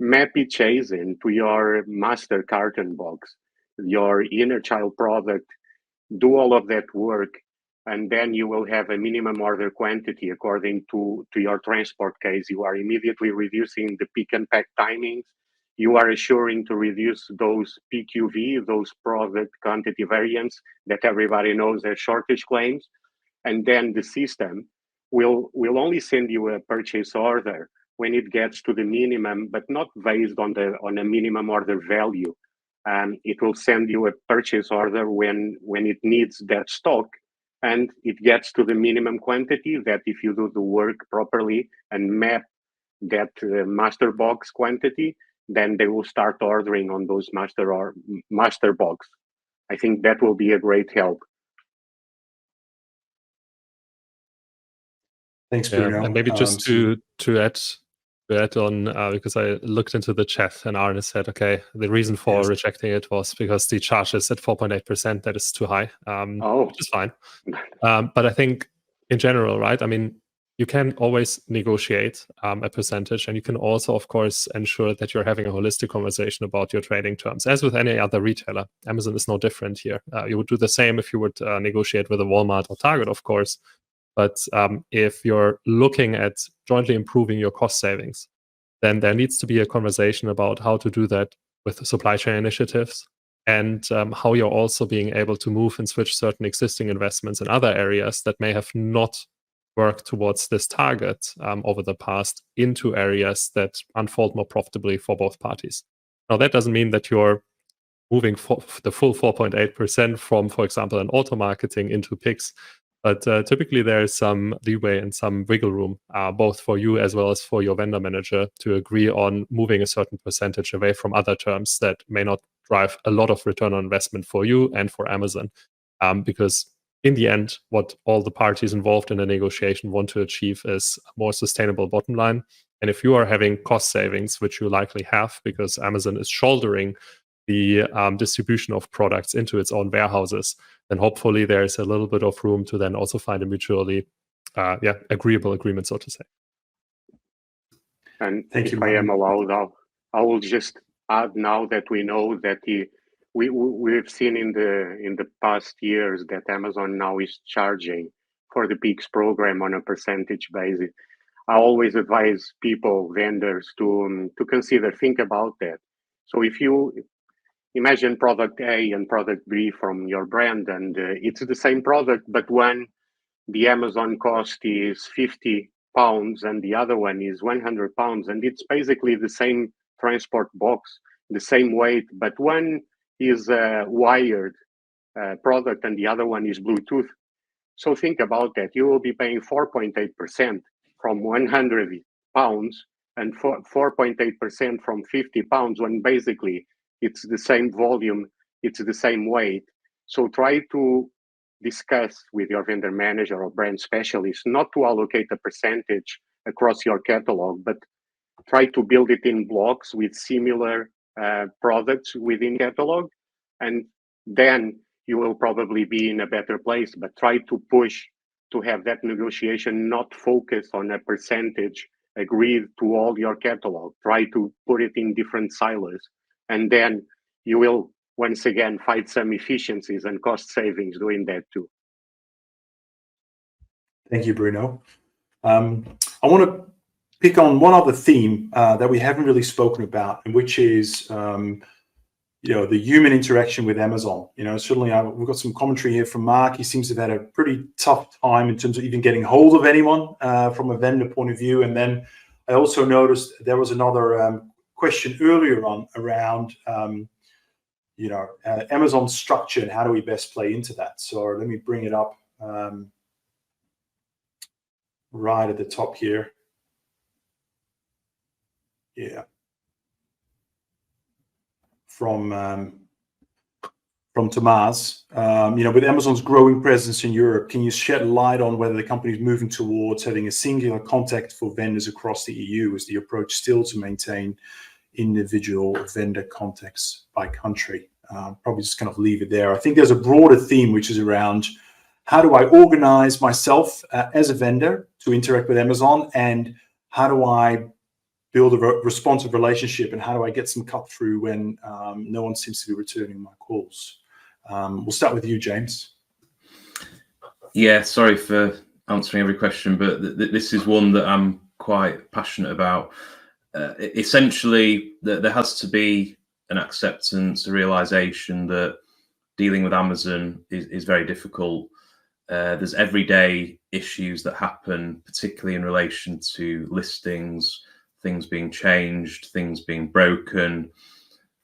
Map each ASIN to your master carton box, your inner child product, do all of that work, and then you will have a minimum order quantity according to your transport case. You are immediately reducing the pick and pack timings. You are assuring to reduce those PQV, those product quantity variants that everybody knows as shortage claims. And then the system will only send you a purchase order when it gets to the minimum, but not based on a minimum order value. It will send you a purchase order when it needs that stock, and it gets to the minimum quantity that if you do the work properly and map that master box quantity, then they will start ordering on those master box. I think that will be a great help. Thanks, Bruno. And maybe just to add on, because I looked into the chat and Arne said, okay, the reason for rejecting it was because the charge is at 4.8%. That is too high, which is fine. But I think in general, right? I mean, you can always negotiate a percentage, and you can also, of course, ensure that you're having a holistic conversation about your trading terms. As with any other retailer, Amazon is no different here. You would do the same if you would negotiate with a Walmart or Target, of course. But if you're looking at jointly improving your cost savings, then there needs to be a conversation about how to do that with supply chain initiatives, and how you're also being able to move and switch certain existing investments in other areas that may have not worked towards this target over the past into areas that unfold more profitably for both parties. Now, that doesn't mean that you're moving the full 4.8% from, for example, an auto marketing into PIX. But typically there is some leeway and some wiggle room, both for you as well as for your vendor manager, to agree on moving a certain percentage away from other terms that may not drive a lot of return on investment for you and for Amazon. Because in the end, what all the parties involved in a negotiation want to achieve is a more sustainable bottom line. And if you are having cost savings, which you likely have because Amazon is shouldering the distribution of products into its own warehouses, then hopefully there's a little bit of room to then also find a mutually agreeable agreement, so to say. And Thank you, if I am allowed, I will just add now that we know that we've seen in the past years that Amazon now is charging for the Peaks program on a percentage basis. I always advise people, vendors, to think about that. So if you imagine product A and product B from your brand, and it's the same product, but when the Amazon cost is £50 and the other one is £100, and it's basically the same transport box, the same weight, but one is a wired product and the other one is Bluetooth. So think about that. You will be paying 4.8% from £100 and 4.8% from £50, when basically it's the same volume, it's the same weight. So try to discuss with your vendor manager or brand specialist not to allocate a percentage across your catalog, but try to build it in blocks with similar products within catalog, and then you will probably be in a better place. But try to push to have that negotiation not focus on a percentage agreed to all your catalog. Try to put it in different silos, and then you will once again find some efficiencies and cost savings doing that too. Thank you, Bruno. I want to pick on one other theme that we haven't really spoken about, and which is the human interaction with Amazon. Certainly we've got some commentary here from Mark. He seems to have had a pretty tough time in terms of even getting hold of anyone from a vendor point of view. And then I also noticed there was another question earlier on around Amazon structure and how do we best play into that. So let me bring it up right at the top here. Yeah. From Tomas, with Amazon's growing presence in Europe, can you shed light on whether the company is moving towards having a singular contact for vendors across the EU? Is the approach still to maintain individual vendor contacts by country? Probably just kind of leave it there. I think there's a broader theme, which is around how do I organize myself as a vendor to interact with Amazon, and how do I build a responsive relationship, and how do I get some cut through when no one seems to be returning my calls? We'll start with you, James. Yeah, sorry for answering every question, but this is one that I'm quite passionate about. Essentially, there has to be an acceptance, a realization that dealing with Amazon is very difficult. There's everyday issues that happen, particularly in relation to listings, things being changed, things being broken,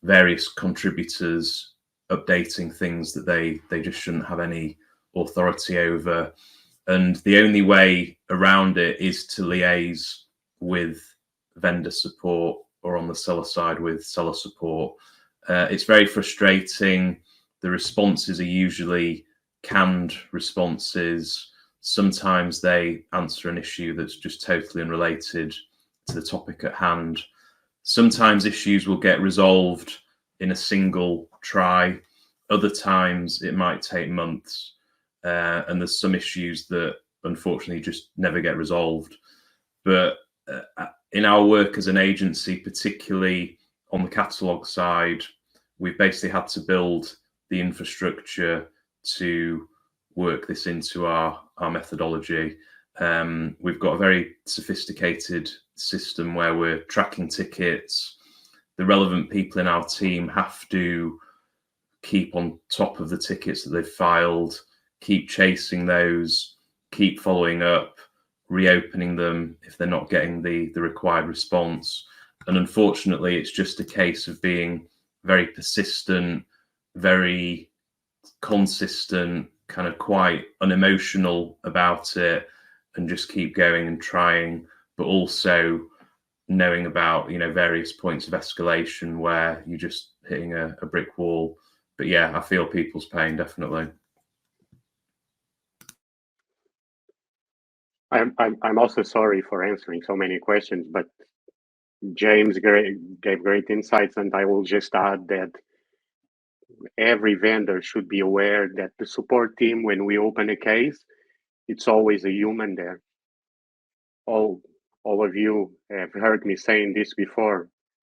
various contributors updating things that they just shouldn't have any authority over. And the only way around it is to liaise with vendor support, or on the seller side with seller support. It's very frustrating. The responses are usually canned responses. Sometimes they answer an issue that's just totally unrelated to the topic at hand. Sometimes issues will get resolved in a single try. Other times it might take months. And there's some issues that unfortunately just never get resolved. But in our work as an agency, particularly on the catalog side, we've basically had to build the infrastructure to work this into our methodology. We've got a very sophisticated system where we're tracking tickets. The relevant people in our team have to keep on top of the tickets that they've filed, keep chasing those, keep following up, reopening them if they're not getting the required response. And unfortunately, it's just a case of being very persistent, very consistent, kind of quite unemotional about it, and just keep going and trying, but also knowing about, various points of escalation where you're just hitting a brick wall. But yeah, I feel people's pain, definitely. I'm also sorry for answering so many questions, but James gave great insights, and I will just add that every vendor should be aware that the support team, when we open a case, it's always a human there. All of you have heard me saying this before.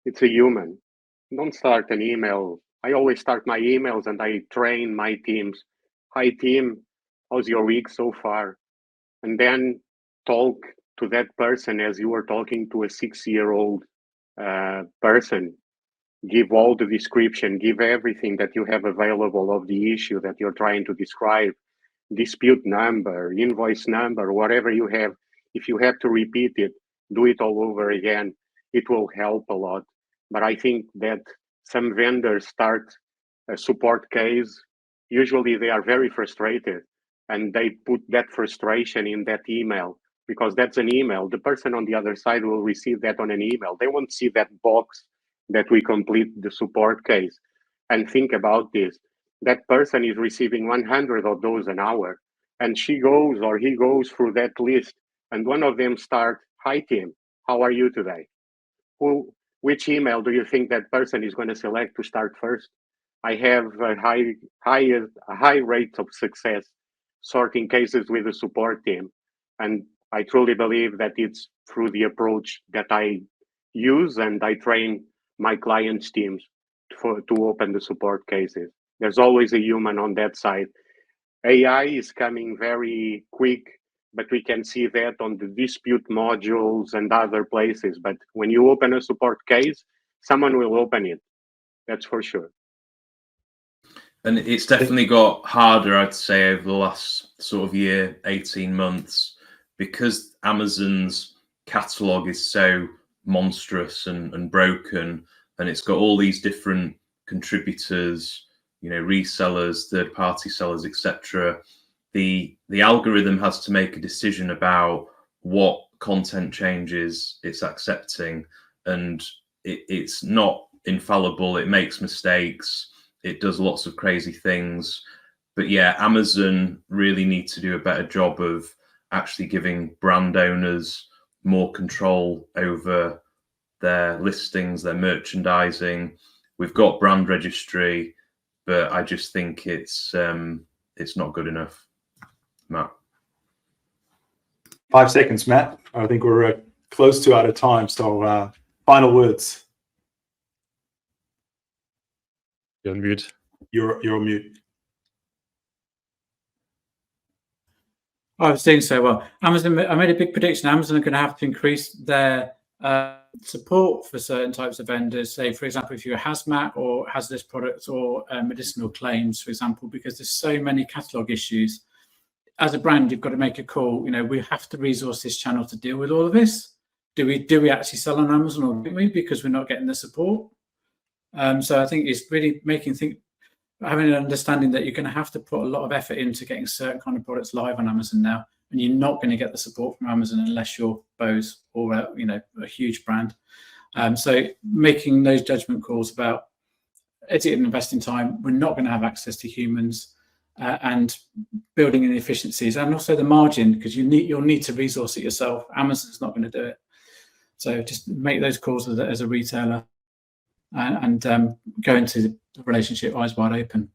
It's a human. Don't start an email. I always start my emails and I train my teams. Hi team, how's your week so far? And then talk to that person as you were talking to a 6-year-old person. Give all the description, give everything that you have available of the issue that you're trying to describe, dispute number, invoice number, whatever you have. If you have to repeat it, do it all over again. It will help a lot. But I think that some vendors start a support case. Usually they are very frustrated and they put that frustration in that email because that's an email. The person on the other side will receive that on an email. They won't see that box that we complete the support case. And think about this. That person is receiving 100 of those an hour. And she goes or he goes through that list. And one of them starts, hi team, how are you today? Which email do you think that person is going to select to start first? I have a high rate of success sorting cases with the support team. And I truly believe that it's through the approach that I use and I train my clients' teams to open the support cases. There's always a human on that side. AI is coming very quick, but we can see that on the dispute modules and other places. But when you open a support case, someone will open it. That's for sure. And it's definitely got harder, I'd say, over the last sort of year, 18 months, because Amazon's catalog is so monstrous and broken, and it's got all these different contributors, you know, resellers, third-party sellers, etc. The algorithm has to make a decision about what content changes it's accepting, and it's not infallible. It makes mistakes. It does lots of crazy things. But yeah, Amazon really need to do a better job of actually giving brand owners more control over their listings, their merchandising. We've got brand registry, but I just think it's not good enough. Matt. 5 seconds, Matt. I think we're close to out of time. So final words. You're on mute. You're on mute. I was doing so well. Amazon, I made a big prediction. Amazon are going to have to increase their support for certain types of vendors. Say, for example, if you're a hazmat or hazardous products or medicinal claims, for example, because there's so many catalog issues. As a brand, you've got to make a call. You know, we have to resource this channel to deal with all of this. Do we actually sell on Amazon or don't we? Because we're not getting the support. So I think it's really having an understanding that you're going to have to put a lot of effort into getting certain kind of products live on Amazon now, and you're not going to get the support from Amazon unless you're Bose or a huge brand. So making those judgment calls about is it an investing time? We're not going to have access to humans, and building in the efficiencies and also the margin, because you'll need to resource it yourself. Amazon's not going to do it. So just make those calls as a retailer and go into the relationship eyes wide open.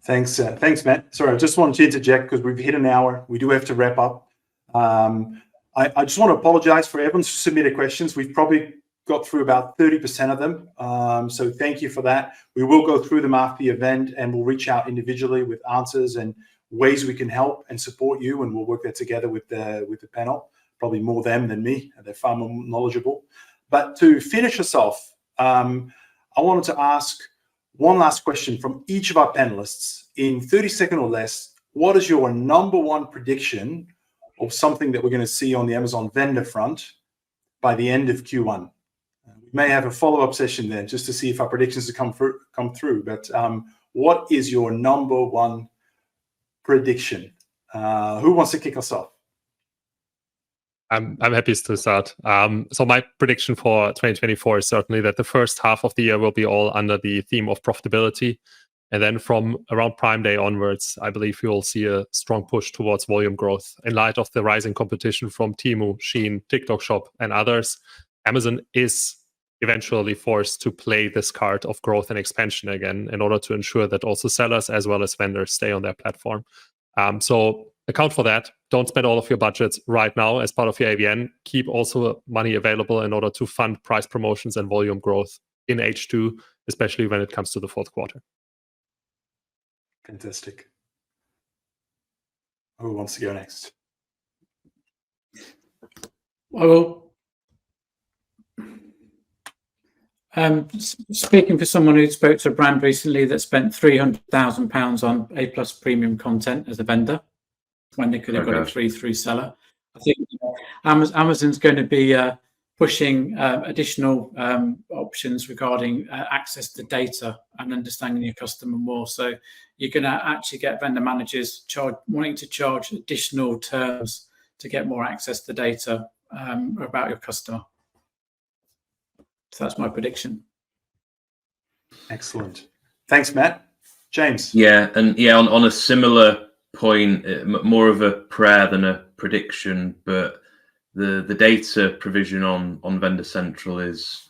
Thanks, Matt. Sorry, I just wanted to interject because we've hit an hour. We do have to wrap up. I just want to apologize for everyone who submitted questions. We've probably got through about 30% of them. So thank you for that. We will go through them after the event and we'll reach out individually with answers and ways we can help and support you. And we'll work that together with the panel, probably more them than me. They're far more knowledgeable. But to finish us off, I wanted to ask one last question from each of our panelists in 30 seconds or less. What is your number one prediction of something that we're going to see on the Amazon vendor front by the end of Q1? We may have a follow-up session then just to see if our predictions have come through. But what is your number one prediction? Who wants to kick us off? I'm happy to start. So my prediction for 2024 is certainly that the first half of the year will be all under the theme of profitability. And then from around Prime Day onwards, I believe we will see a strong push towards volume growth. In light of the rising competition from Temu, Shein, TikTok Shop, and others, Amazon is eventually forced to play this card of growth and expansion again in order to ensure that also sellers as well as vendors stay on their platform. So account for that. Don't spend all of your budgets right now as part of your AVN. Keep also money available in order to fund price promotions and volume growth in H2, especially when it comes to the fourth quarter. Fantastic. Who wants to go next? I will. Speaking for someone who spoke to a brand recently that spent £300,000 on A+ premium content as a vendor when they could have got it free through seller, I think Amazon's going to be pushing additional options regarding access to data and understanding your customer more. So you're going to actually get vendor managers wanting to charge additional terms to get more access to data about your customer. So that's my prediction. Excellent. Thanks, Matt. James. Yeah, and on a similar point, more of a prayer than a prediction, but the data provision on Vendor Central is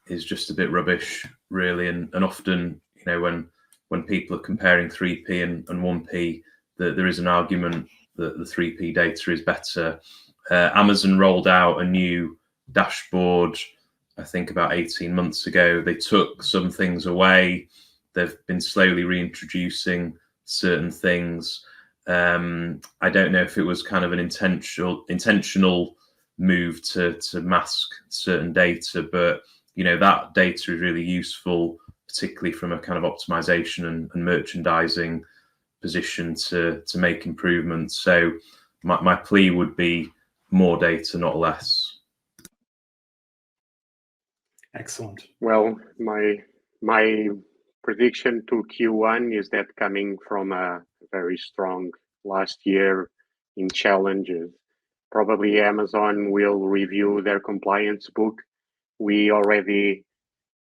just a bit rubbish, really, and often, when people are comparing 3P and 1P, there is an argument that the 3P data is better. Amazon rolled out a new dashboard, I think about 18 months ago. They took some things away. They've been slowly reintroducing certain things. I don't know if it was kind of an intentional move to mask certain data, but that data is really useful, particularly from a kind of optimization and merchandising position to make improvements. So my plea would be more data, not less. Excellent. Well, my prediction to Q1 is that coming from a very strong last year in challenges, probably Amazon will review their compliance book. We already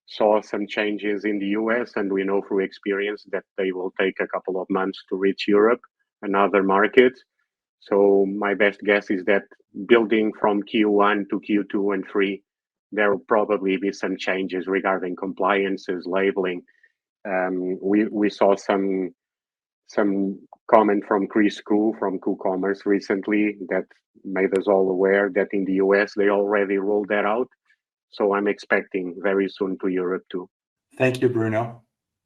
saw some changes in the US, and we know through experience that they will take a couple of months to reach Europe and other markets. So my best guess is that building from Q1 to Q2 and 3, there will probably be some changes regarding compliances, labeling. We saw some comment from Chris Koo from KooCommerce recently that made us all aware that in the US they already rolled that out. So I'm expecting very soon to Europe too. Thank you, Bruno.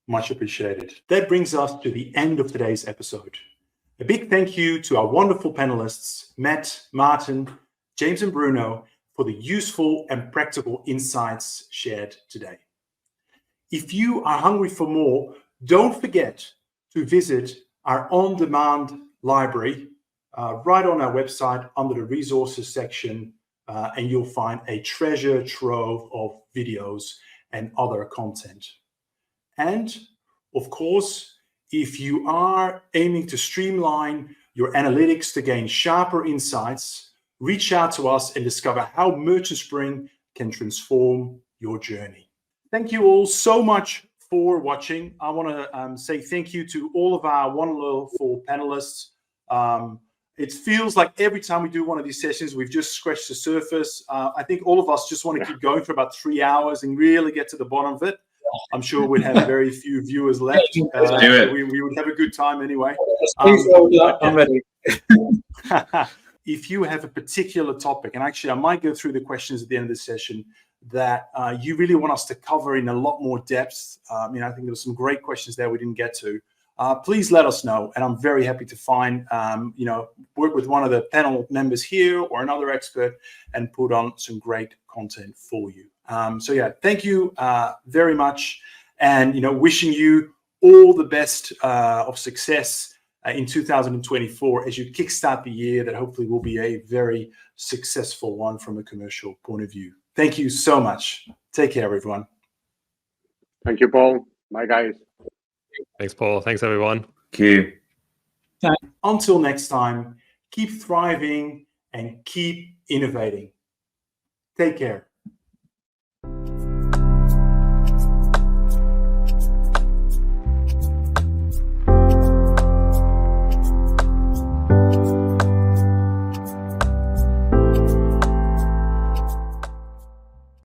Much appreciated. That brings us to the end of today's episode. A big thank you to our wonderful panelists, Matt, Martin, James, and Bruno, for the useful and practical insights shared today. If you are hungry for more, don't forget to visit our on-demand library right on our website under the resources section, and you'll find a treasure trove of videos and other content. And of course, if you are aiming to streamline your analytics to gain sharper insights, reach out to us and discover how Merchant Spring can transform your journey. Thank you all so much for watching. I want to say thank you to all of our wonderful panelists. It feels like every time we do one of these sessions, we've just scratched the surface. I think all of us just want to keep going for about 3 hours and really get to the bottom of it. I'm sure we'd have very few viewers left. Let's do it. We would have a good time anyway. I'm ready. If you have a particular topic, and actually I might go through the questions at the end of the session that you really want us to cover in a lot more depth. I think there were some great questions there we didn't get to. Please let us know, and I'm very happy to find, work with one of the panel members here or another expert and put on some great content for you. So yeah, thank you very much, and wishing you all the best of success in 2024 as you kickstart the year that hopefully will be a very successful one from a commercial point of view. Thank you so much. Take care, everyone. Thank you, Paul. Bye, guys. Thanks, Paul. Thanks, everyone. Thank you. Until next time, keep thriving and keep innovating. Take care.